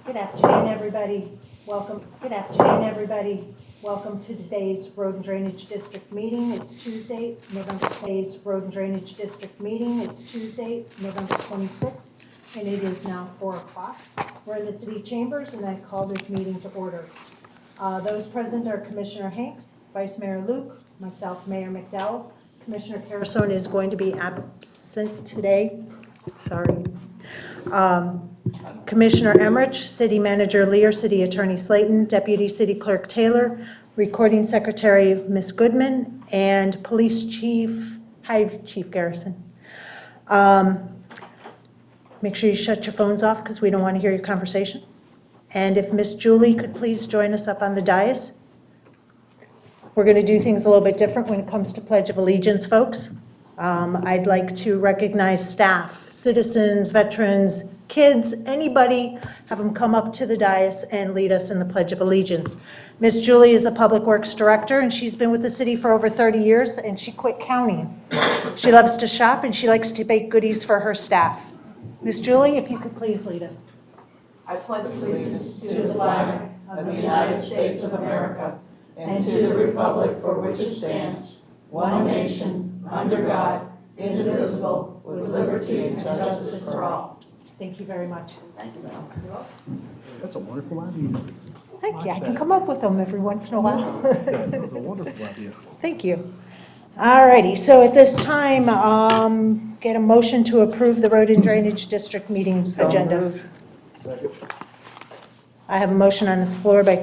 Good afternoon, everybody. Welcome. Good afternoon, everybody. Welcome to today's Road and Drainage District meeting. It's Tuesday, November 26th, and it is now 4 o'clock. We're in the city chambers, and I call this meeting to order. Those present are Commissioner Hanks, Vice Mayor Luke, myself, Mayor McDowell. Commissioner Carasone is going to be absent today. Sorry. Commissioner Emmerich, City Manager Lear, City Attorney Slayton, Deputy City Clerk Taylor, Recording Secretary Ms. Goodman, and Police Chief, hi Chief Garrison. Make sure you shut your phones off because we don't want to hear your conversation. And if Miss Julie could please join us up on the dais. We're going to do things a little bit different when it comes to Pledge of Allegiance, folks. I'd like to recognize staff, citizens, veterans, kids, anybody, have them come up to the dais and lead us in the Pledge of Allegiance. Miss Julie is a Public Works Director, and she's been with the city for over 30 years, and she quit counting. She loves to shop, and she likes to bake goodies for her staff. Miss Julie, if you could please lead us. I pledge allegiance to the flag of the United States of America and to the republic for which it stands, one nation, under God, indivisible, with liberty and justice for all. Thank you very much. Thank you, ma'am. That's a wonderful idea. Thank you. I can come up with them every once in a while. That's a wonderful idea. Thank you. All righty, so at this time, get a motion to approve the Road and Drainage District meetings agenda. Second. I have a motion on the floor by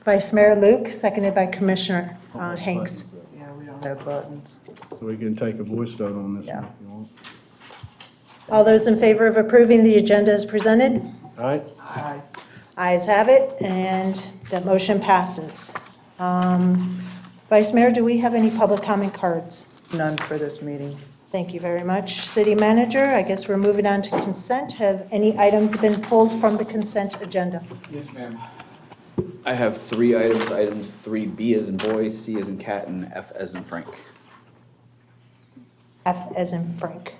Vice Mayor Luke, seconded by Commissioner Hanks. Yeah, we don't have buttons. So we can take a voice vote on this one Yeah. if you want. All those in favor of approving the agenda as presented? All right. Aye. Ayes have it, and that motion passes. Vice Mayor, do we have any public comment cards? None for this meeting. Thank you very much. City Manager, I guess we're moving on to consent. Have any items been pulled from the consent agenda? Yes, ma'am. I have 3 items. Items 3B as in boy, C as in cat, and F as in Frank. F as in Frank.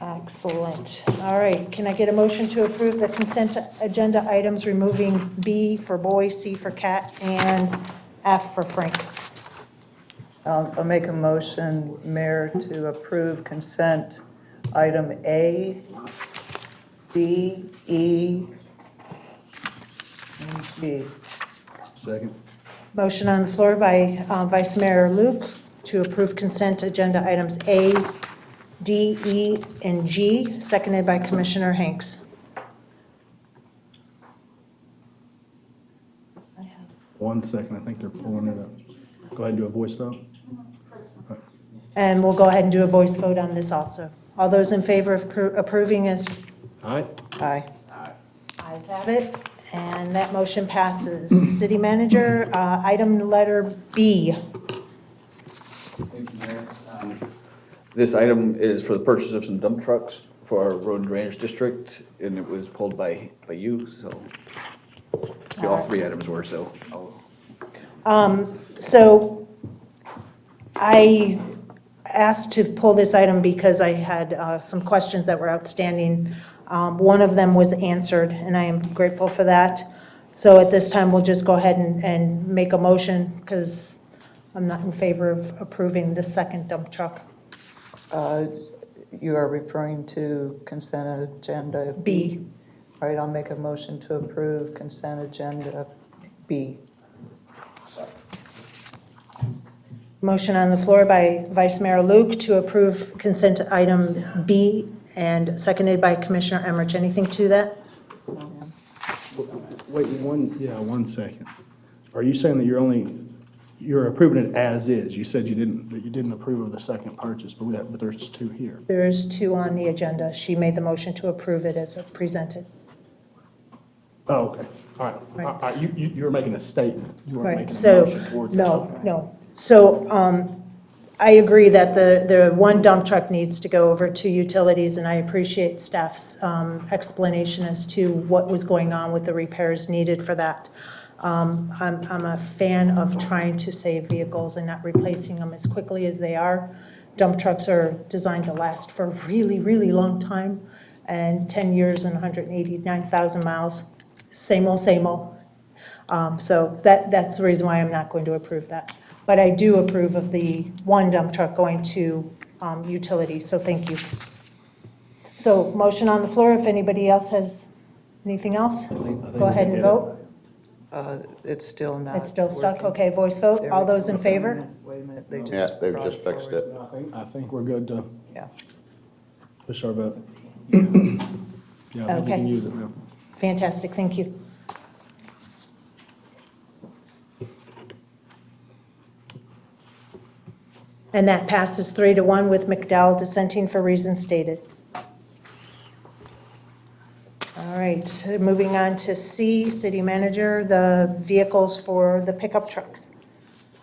Excellent. All right, can I get a motion to approve the consent agenda items, removing B for boy, C for cat, and F for Frank? I'll make a motion, Mayor, to approve consent item A, B, E, and G. Second. Motion on the floor by Vice Mayor Luke to approve consent agenda items A, D, E, and G, seconded by Commissioner Hanks. I have 1 second. I think they're pulling it up. Go ahead and do a voice vote. And we'll go ahead and do a voice vote on this also. All those in favor of approving as All right. Aye. ayes have it, and that motion passes. City Manager, item letter B. Thank you, Mayor. This item is for the purchase of some dump trucks for our road and drainage district, and it was pulled by you, so all 3 items were, so So I asked to pull this item because I had some questions that were outstanding. One of them was answered, and I am grateful for that. So at this time, we'll just go ahead and make a motion because I'm not in favor of approving the second dump truck. You are referring to consent agenda B. All right, I'll make a motion to approve consent agenda B. Motion on the floor by Vice Mayor Luke to approve consent item B, and seconded by Commissioner Emmerich. Anything to that? Wait, 1 second. Are you saying that you're approving it as is? You said you didn't approve of the second purchase, but there's 2 here. There is 2 on the agenda. She made the motion to approve it as presented. Oh, okay. All right. Right. All right. You were making a statement. You weren't Right, making a so, motion towards it. no. So I agree that the 1 dump truck needs to go over to utilities, and I appreciate staff's explanation as to what was going on with the repairs needed for that. I'm a fan of trying to save vehicles and not replacing them as quickly as they are. Dump trucks are designed to last for a really, really long time, and 10 years and 189,000 miles. Same old, same old. So that's the reason why I'm not going to approve that. But I do approve of the one dump truck going to utilities, so thank you. So motion on the floor, if anybody else has anything else, I think go we ahead did and get it. vote. It's still not. It's still stuck, working. okay, voice vote, There all we those go. in favor? Wait a minute, they just. Yeah, they've brought just fixed forward. it. I think we're good to Yeah. push our vote. Yeah, I think we Okay. can use it now. Fantastic, thank you. And that passes 3-1 with McDowell dissenting for reasons stated. All right, moving on to C, City Manager, the vehicles for the pickup trucks.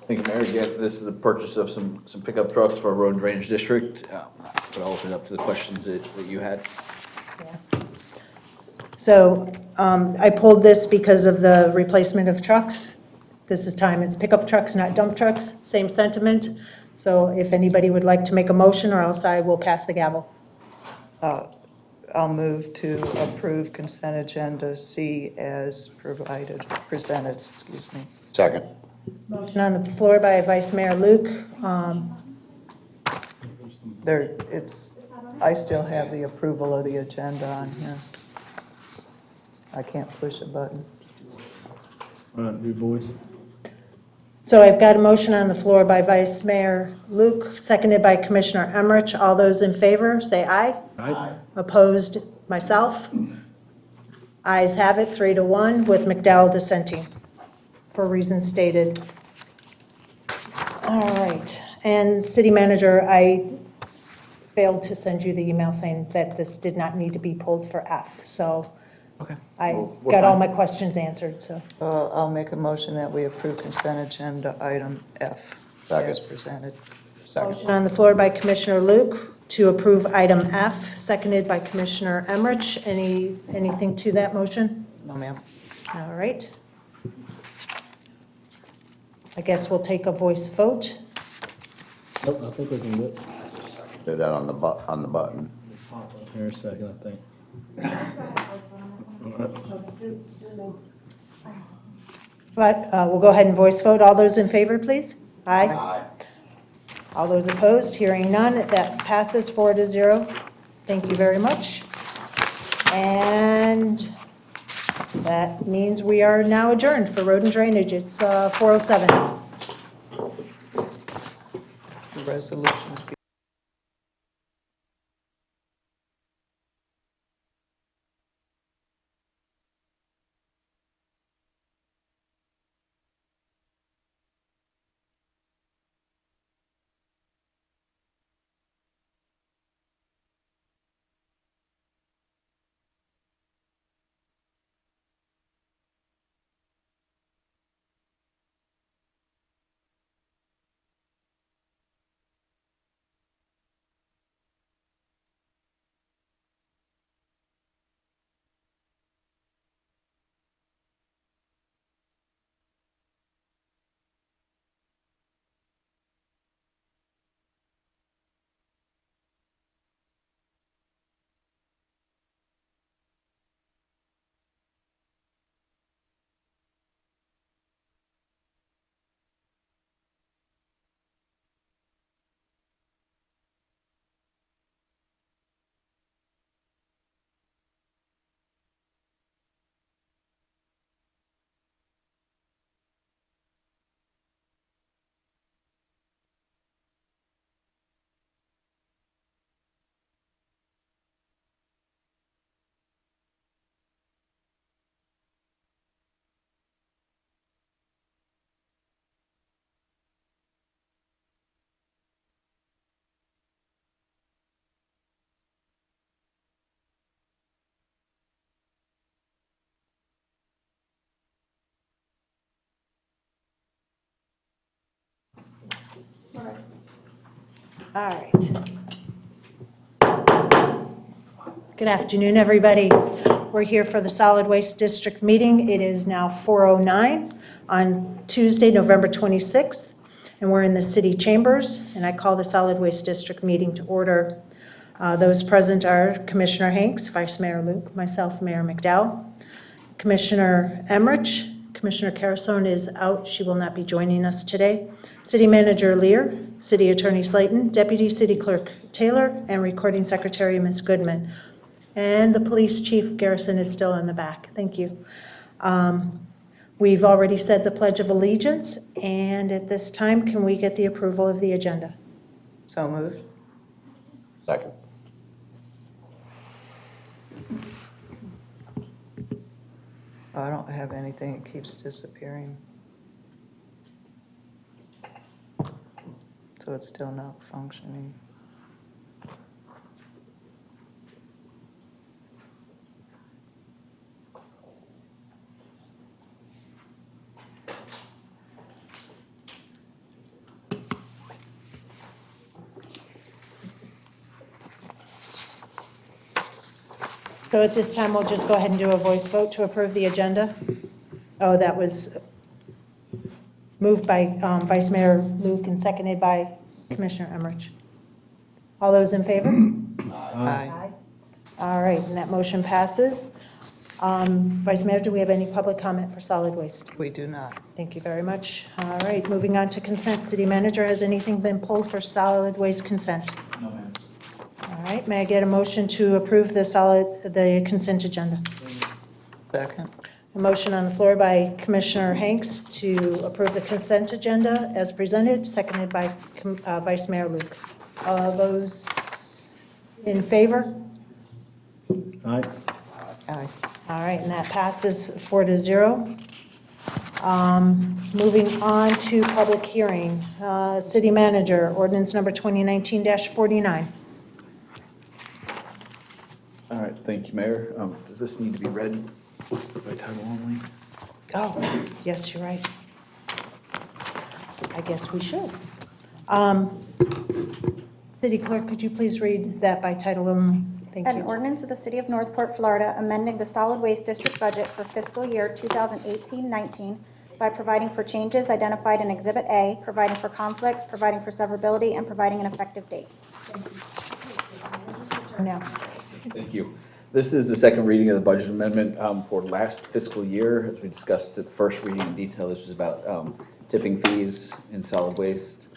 Thank you, Mayor. Again, this is the purchase of some pickup trucks for our road and drainage district. But I'll open it up to the questions that you had. So I pulled this because of the replacement of trucks. This is time, it's pickup trucks, not dump trucks, same sentiment. So if anybody would like to make a motion, or else I will pass the gavel. I'll move to approve consent agenda C as presented, excuse me. Second. Motion on the floor by Vice Mayor Luke. I still have the approval of the agenda on here. I can't push a button. All right, do voice. So I've got a motion on the floor by Vice Mayor Luke, seconded by Commissioner Emmerich. All those in favor, say aye. Aye. Opposed, myself. Ayes have it, 3-1, with McDowell dissenting for reasons stated. All right, and City Manager, I failed to send you the email saying that this did not need to be pulled for F, so Okay. I We're got all fine. my questions answered, so. I'll make a motion that we approve consent agenda item F as Second. presented. Second. Motion on the floor by Commissioner Luke to approve item F, seconded by Commissioner Emmerich. Anything to that motion? No, ma'am. All right. I guess we'll take a voice vote. Nope, I think we can do it. Do that on the button. Here a second, I think. But we'll go ahead and voice vote. All those in favor, please? Aye. All those opposed? Hearing none, that passes 4-0. Thank you very much. And that means we are now adjourned for road and drainage. It's 4:07. The resolutions. All right. Good afternoon, everybody. We're here for the Solid Waste District meeting. It is now 4:09 on Tuesday, November 26th, and we're in the city chambers, and I call the Solid Waste District meeting to order. Those present are Commissioner Hanks, Vice Mayor Luke, myself, Mayor McDowell, Commissioner Emmerich. Commissioner Carasone is out. She will not be joining us today. City Manager Lear, City Attorney Slayton, Deputy City Clerk Taylor, and Recording Secretary Ms. Goodman. And the Police Chief Garrison is still in the back. Thank you. We've already said the Pledge of Allegiance, and at this time, can we get the approval of the agenda? So moved. Second. I don't have anything, it keeps disappearing. So it's still not functioning. So at this time, we'll just go ahead and do a voice vote to approve the agenda. Oh, that was moved by Vice Mayor Luke and seconded by Commissioner Emmerich. All those in favor? Aye. All right, and that motion passes. Vice Mayor, do we have any public comment for solid waste? We do not. Thank you very much. All right, moving on to consent. City Manager, has anything been pulled for solid waste consent? No, ma'am. All right, may I get a motion to approve the consent agenda? Second. A motion on the floor by Commissioner Hanks to approve the consent agenda as presented, seconded by Vice Mayor Luke. All those in favor? Aye. Aye. All right, and that passes 4-0. Moving on to public hearing. City Manager, ordinance number 2019-49. All right, thank you, Mayor. Does this need to be read by title only? Oh, yes, you're right. I guess we should. City Clerk, could you please read that by title only? Thank An you. ordinance of the City of Northport, Florida, amending the solid waste district budget for fiscal year 2018-19 by providing for changes identified in Exhibit A, providing for conflicts, providing for severability, and providing an effective date. Now, Thank you. This is the second reading of the budget amendment for last fiscal year. As we discussed at the first reading in detail, this is about tipping fees in solid waste.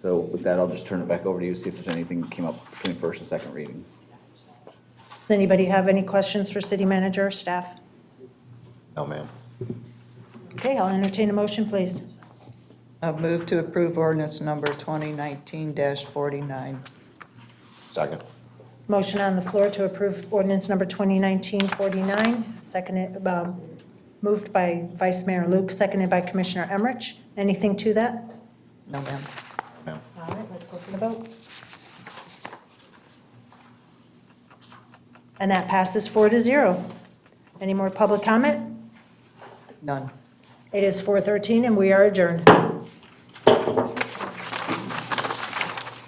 So with that, I'll just turn it back over to you, see if there's anything that came up between first and second reading. does anybody have any questions for City Manager or staff? No, ma'am. Okay, I'll entertain a motion, please. I move to approve ordinance number 2019-49. Second. Motion on the floor to approve ordinance number 2019-49, seconded, moved by Vice Mayor Luke, seconded by Commissioner Emmerich. Anything to that? No, ma'am. Ma'am. All right, let's go for the vote. And that passes 4-0. Any more public comment? None. It is 4:13 and we are adjourned. And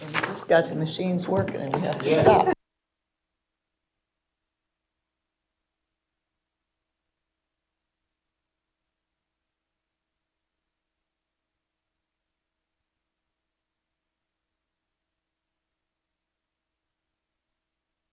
we just got the machines working and we have to stop.